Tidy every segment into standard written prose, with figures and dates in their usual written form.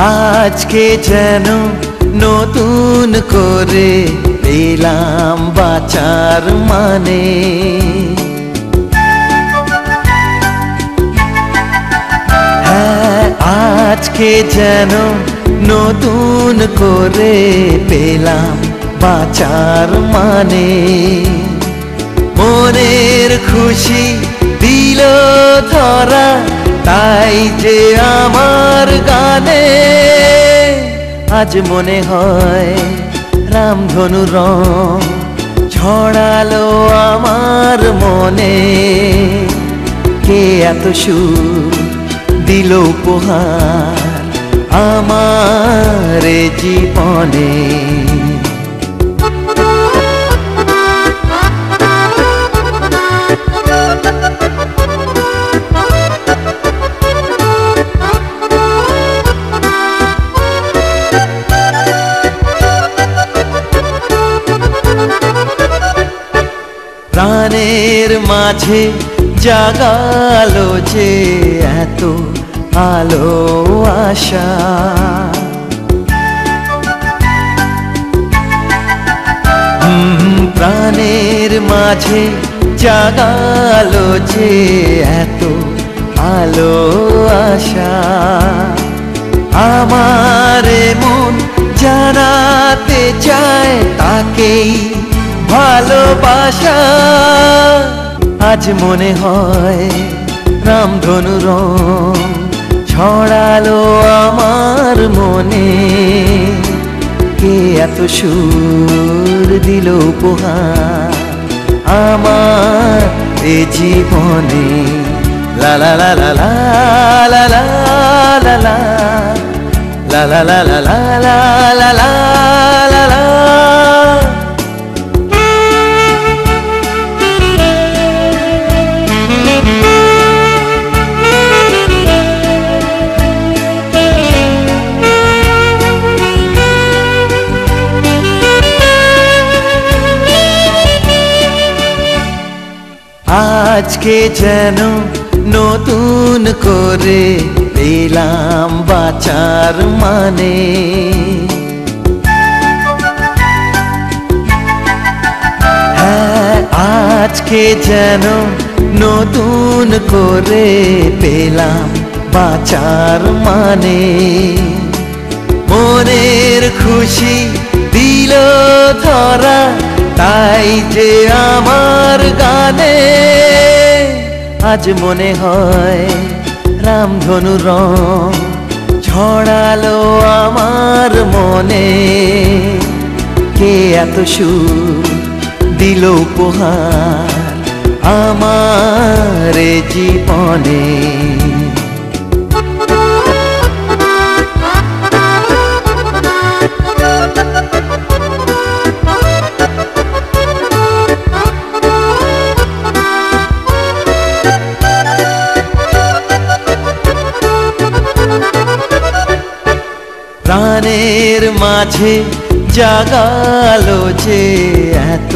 আজকে যেন নতুন করে পেলাম বাঁচার মানে। হ্যাঁ, আজকে যেন নতুন করে পেলাম বাঁচার মানে। মনের খুশি দিল ধরা, তাই যে আমার গানে আজ মনে হয় রামধনু রং ছড়ালো আমার মনে। কে এত সুর দিল উপহার আমার জীবনে। প্রাণের মাঝে জাগালো যে এত আলো আশা। প্রাণের মাঝে জাগালো যে এত আলো আশা। আমার মন জানাতে চায় তাকেই ভালোবাসা। আজ মনে হয় রামধনু রং ছড়ালো আমার মনে। কে এত সুর দিল উপহার আমার এ জীবনে। লা লা লা লা লা লা লা লা লা লা লা লা লা লা লা লা লা লা। আজকে যেন নতুন করে পেলাম বাঁচার মানে। হ্যাঁ, আজকে যেন নতুন করে পেলাম বাঁচার মানে। মনের খুশি দিল ধরা, তাই যে আমার গানে আজ মনে হয় রামধনু রং ছড়ালো আমার মনে। কে এত সুর দিল উপহার আমার জীবনে। প্রাণের মাঝে জাগালো যে এত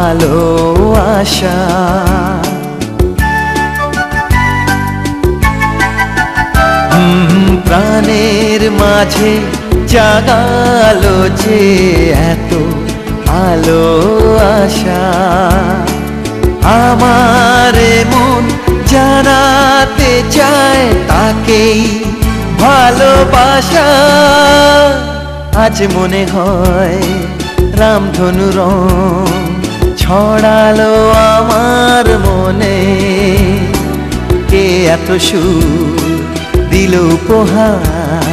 আলো আশা। প্রাণের মাঝে জাগালো যে এত আলো আশা। আমার মন জানাতে চায় তাকেই ভালোবাসা। আজ মনে হয় রামধনু রং ছড়ালো আমার মনে। কে এত সুর দিল উপহার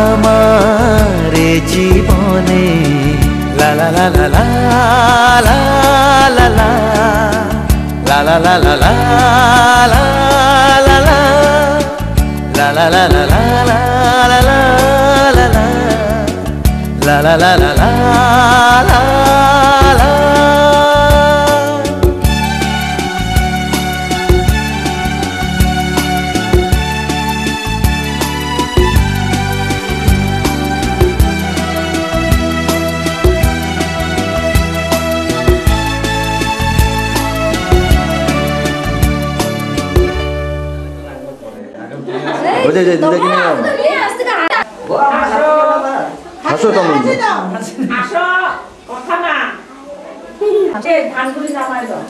আমার জীবনে। লা লা লা লা লা লা লা লা লা লা লা লা লা লা লা লা la la la la la la la la la la la la la la la. Udah jadi kita gini. আসো তমন আসো কথা না ধানগুলি জামাই দাও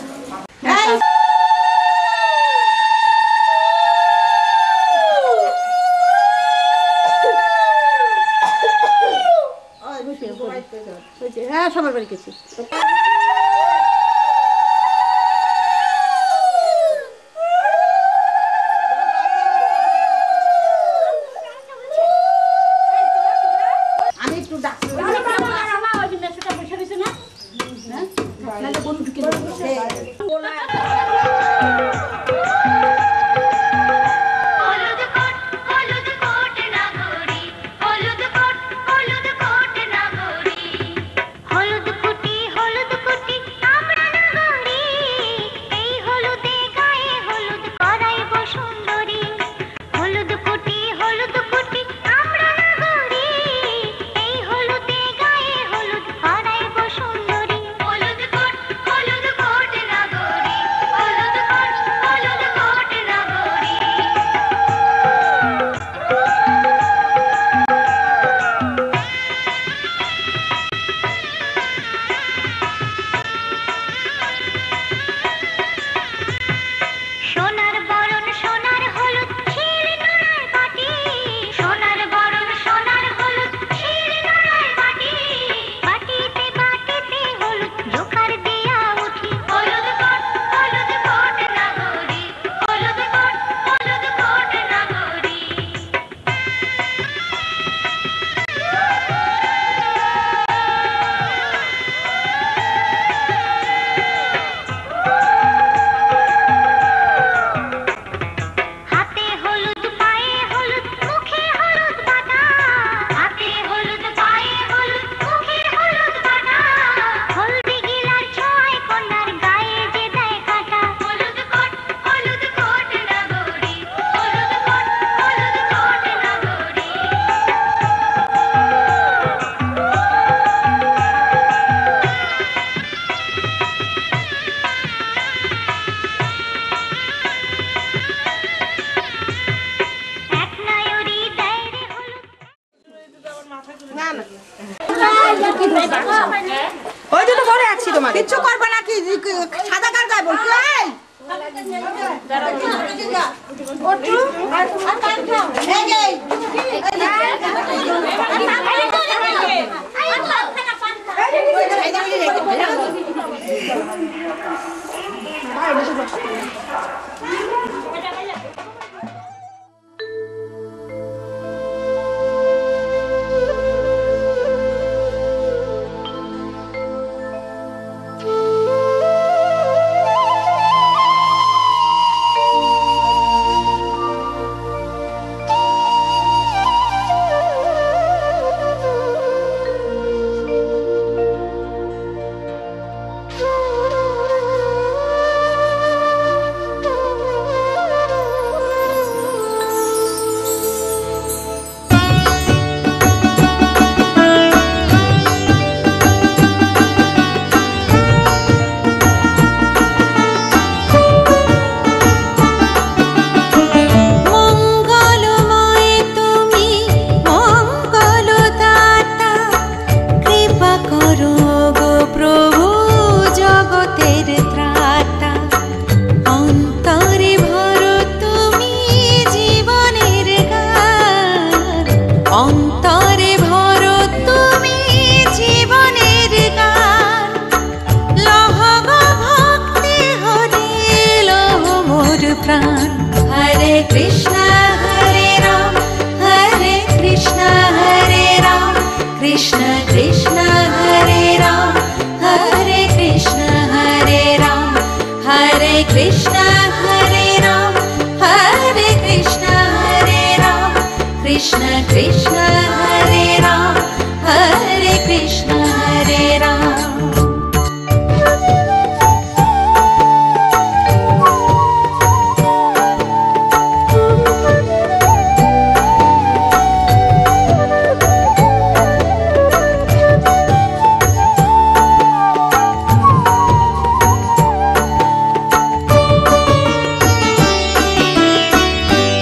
হ্যাঁ সবার বাড়ি গেছি ওই জন্য বলে আছি তোমাকে কিচ্ছু করবে না কি সাদা কার গায়ে বলছো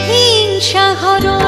হিংসা হরণ